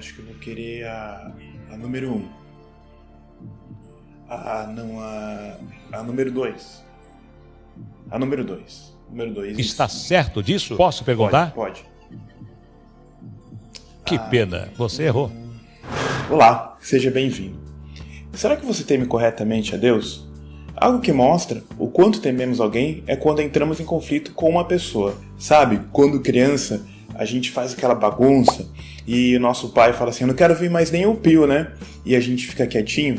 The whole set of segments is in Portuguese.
acho que eu vou querer a número 1. A número 2. A número 2. Número 2. Está certo disso? Posso perguntar? Pode. Que pena, você errou. Olá, seja bem-vindo. Será que você teme corretamente a Deus? Algo que mostra o quanto tememos alguém é quando entramos em conflito com uma pessoa. Sabe, quando criança, a gente faz aquela bagunça e o nosso pai fala assim, eu não quero ver mais nem o pio, né? E a gente fica quietinho.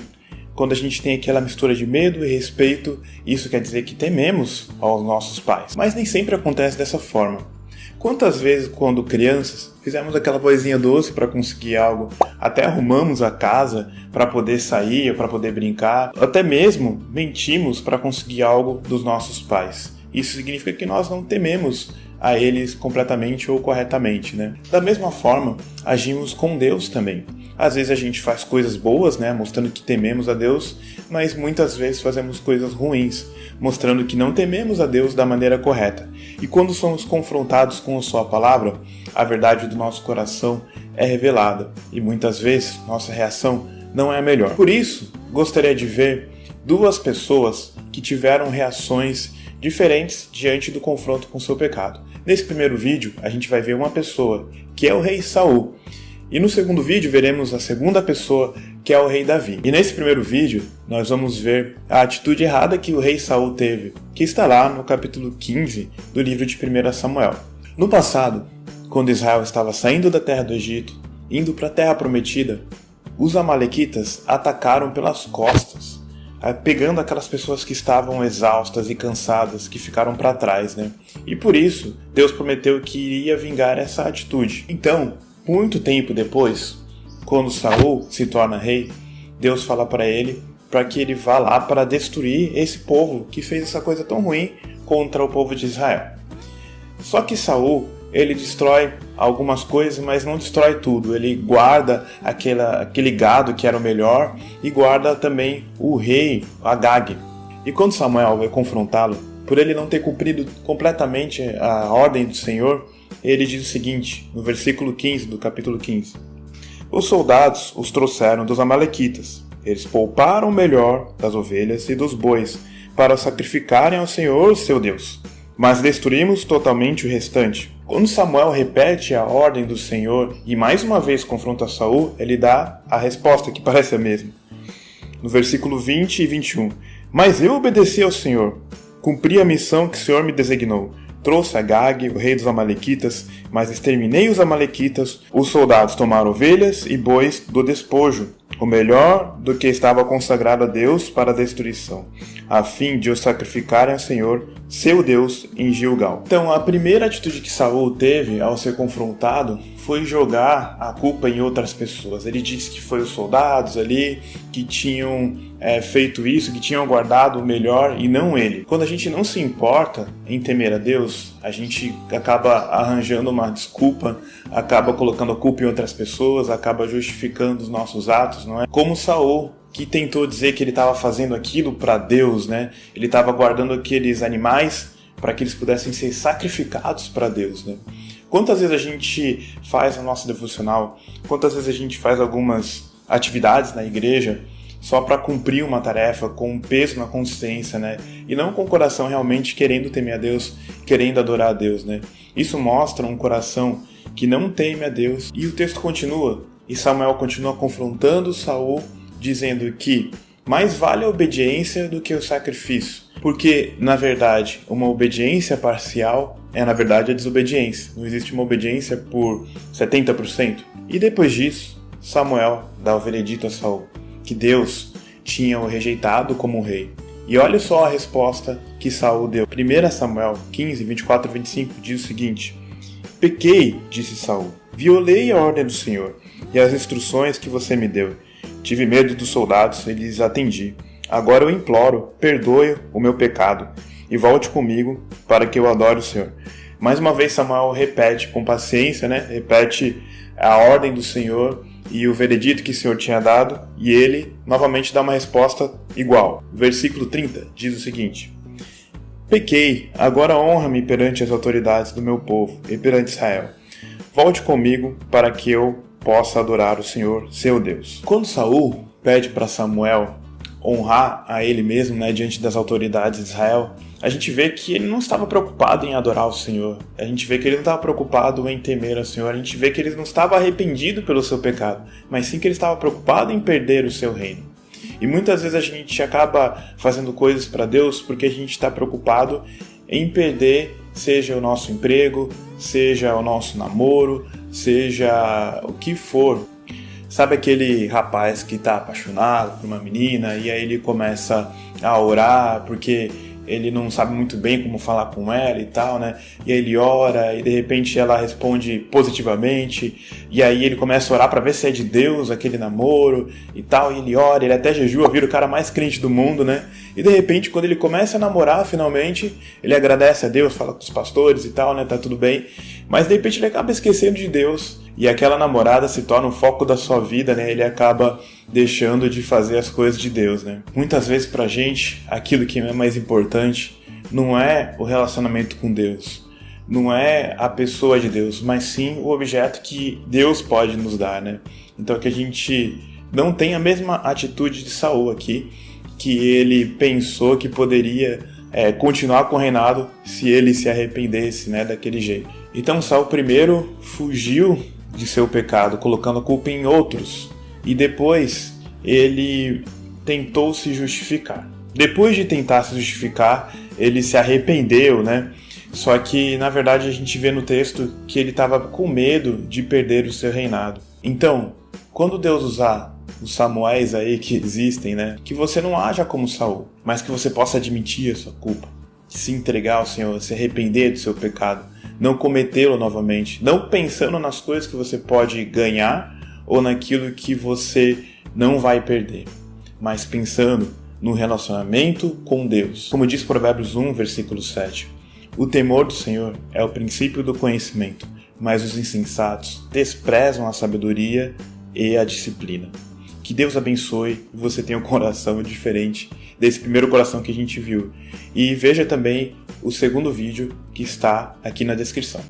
Quando a gente tem aquela mistura de medo e respeito, isso quer dizer que tememos aos nossos pais. Mas nem sempre acontece dessa forma. Quantas vezes, quando crianças, fizemos aquela vozinha doce para conseguir algo, até arrumamos a casa para poder sair, para poder brincar, até mesmo mentimos para conseguir algo dos nossos pais. Isso significa que nós não tememos a eles completamente ou corretamente, né? Da mesma forma, agimos com Deus também. Às vezes a gente faz coisas boas, né, mostrando que tememos a Deus, mas muitas vezes fazemos coisas ruins, mostrando que não tememos a Deus da maneira correta. E quando somos confrontados com a sua palavra, a verdade do nosso coração é revelada, e muitas vezes nossa reação não é a melhor. Por isso, gostaria de ver duas pessoas que tiveram reações diferentes diante do confronto com o seu pecado. Nesse primeiro vídeo, a gente vai ver uma pessoa, que é o rei Saul. E no segundo vídeo veremos a segunda pessoa, que é o rei Davi. E nesse primeiro vídeo nós vamos ver a atitude errada que o rei Saul teve, que está lá no capítulo 15 do livro de 1 Samuel. No passado, quando Israel estava saindo da terra do Egito, indo para a terra prometida, os amalequitas atacaram pelas costas, pegando aquelas pessoas que estavam exaustas e cansadas, que ficaram para trás, né? E por isso, Deus prometeu que iria vingar essa atitude. Então, muito tempo depois, quando Saul se torna rei, Deus fala para ele para que ele vá lá para destruir esse povo que fez essa coisa tão ruim contra o povo de Israel. Só que Saul, ele destrói algumas coisas, mas não destrói tudo. Ele guarda aquele gado que era o melhor e guarda também o rei Agag. E quando Samuel vai confrontá-lo, por ele não ter cumprido completamente a ordem do Senhor, ele diz o seguinte, no versículo 15 do capítulo 15. Os soldados os trouxeram dos amalequitas. Eles pouparam o melhor das ovelhas e dos bois para sacrificarem ao Senhor, seu Deus. Mas destruímos totalmente o restante. Quando Samuel repete a ordem do Senhor e mais uma vez confronta Saul, ele dá a resposta que parece a mesma. No versículo 20 e 21. Mas eu obedeci ao Senhor, cumpri a missão que o Senhor me designou. Trouxe Agag, o rei dos amalequitas, mas exterminei os amalequitas. Os soldados tomaram ovelhas e bois do despojo, o melhor do que estava consagrado a Deus para a destruição, a fim de os sacrificarem ao Senhor, seu Deus, em Gilgal. Então, a primeira atitude que Saul teve ao ser confrontado foi jogar a culpa em outras pessoas. Ele disse que foi os soldados ali que tinham feito isso, que tinham guardado o melhor e não ele. Quando a gente não se importa em temer a Deus, a gente acaba arranjando uma desculpa, acaba colocando a culpa em outras pessoas, acaba justificando os nossos atos, não é? Como Saul, que tentou dizer que ele estava fazendo aquilo para Deus, né? Ele estava guardando aqueles animais para que eles pudessem ser sacrificados para Deus, né? Quantas vezes a gente faz a nossa devocional, quantas vezes a gente faz algumas atividades na igreja só para cumprir uma tarefa com um peso na consciência, né? E não com o coração realmente querendo temer a Deus, querendo adorar a Deus, né? Isso mostra um coração que não teme a Deus. E o texto continua, e Samuel continua confrontando Saul, dizendo que mais vale a obediência do que o sacrifício. Porque, na verdade, uma obediência parcial é, na verdade, a desobediência. Não existe uma obediência por 70%. E depois disso, Samuel dá o veredito a Saul, que Deus tinha o rejeitado como rei. E olha só a resposta que Saul deu. 1 Samuel 15, 24 e 25 diz o seguinte: Pequei, disse Saul, violei a ordem do Senhor e as instruções que você me deu. Tive medo dos soldados e lhes atendi. Agora eu imploro, perdoe o meu pecado e volte comigo para que eu adore o Senhor. Mais uma vez Samuel repete com paciência, né? Repete a ordem do Senhor e o veredito que o Senhor tinha dado, e ele novamente dá uma resposta igual. Versículo 30 diz o seguinte: Pequei, agora honra-me perante as autoridades do meu povo e perante Israel. Volte comigo para que eu possa adorar o Senhor, seu Deus. Quando Saul pede para Samuel honrar a ele mesmo, né, diante das autoridades de Israel, a gente vê que ele não estava preocupado em adorar o Senhor. A gente vê que ele não estava preocupado em temer ao Senhor. A gente vê que ele não estava arrependido pelo seu pecado, mas sim que ele estava preocupado em perder o seu reino. E muitas vezes a gente acaba fazendo coisas para Deus porque a gente está preocupado em perder, seja o nosso emprego, seja o nosso namoro, seja o que for. Sabe aquele rapaz que está apaixonado por uma menina e aí ele começa a orar porque ele não sabe muito bem como falar com ela e tal, né? E aí ele ora e de repente ela responde positivamente e aí ele começa a orar para ver se é de Deus aquele namoro e tal, e ele ora, ele até jejua, vira o cara mais crente do mundo, né? E de repente quando ele começa a namorar finalmente, ele agradece a Deus, fala com os pastores e tal, né? Tá tudo bem, mas de repente ele acaba esquecendo de Deus e aquela namorada se torna o foco da sua vida, né? Ele acaba deixando de fazer as coisas de Deus, né? Muitas vezes pra gente, aquilo que é mais importante não é o relacionamento com Deus, não é a pessoa de Deus, mas sim o objeto que Deus pode nos dar, né? Então que a gente não tenha a mesma atitude de Saul aqui, que ele pensou que poderia continuar com o reinado se ele se arrependesse, né, daquele jeito. Então Saul primeiro fugiu de seu pecado, colocando a culpa em outros, e depois ele tentou se justificar. Depois de tentar se justificar, ele se arrependeu, né? Só que, na verdade, a gente vê no texto que ele estava com medo de perder o seu reinado. Então, quando Deus usar os Samuéis aí que existem, né? Que você não haja como Saul, mas que você possa admitir a sua culpa, se entregar ao Senhor, se arrepender do seu pecado, não cometê-lo novamente, não pensando nas coisas que você pode ganhar ou naquilo que você não vai perder, mas pensando no relacionamento com Deus. Como diz Provérbios 1, versículo 7, o temor do Senhor é o princípio do conhecimento, mas os insensatos desprezam a sabedoria e a disciplina. Que Deus abençoe e você tenha um coração diferente desse primeiro coração que a gente viu. E veja também o segundo vídeo que está aqui na descrição.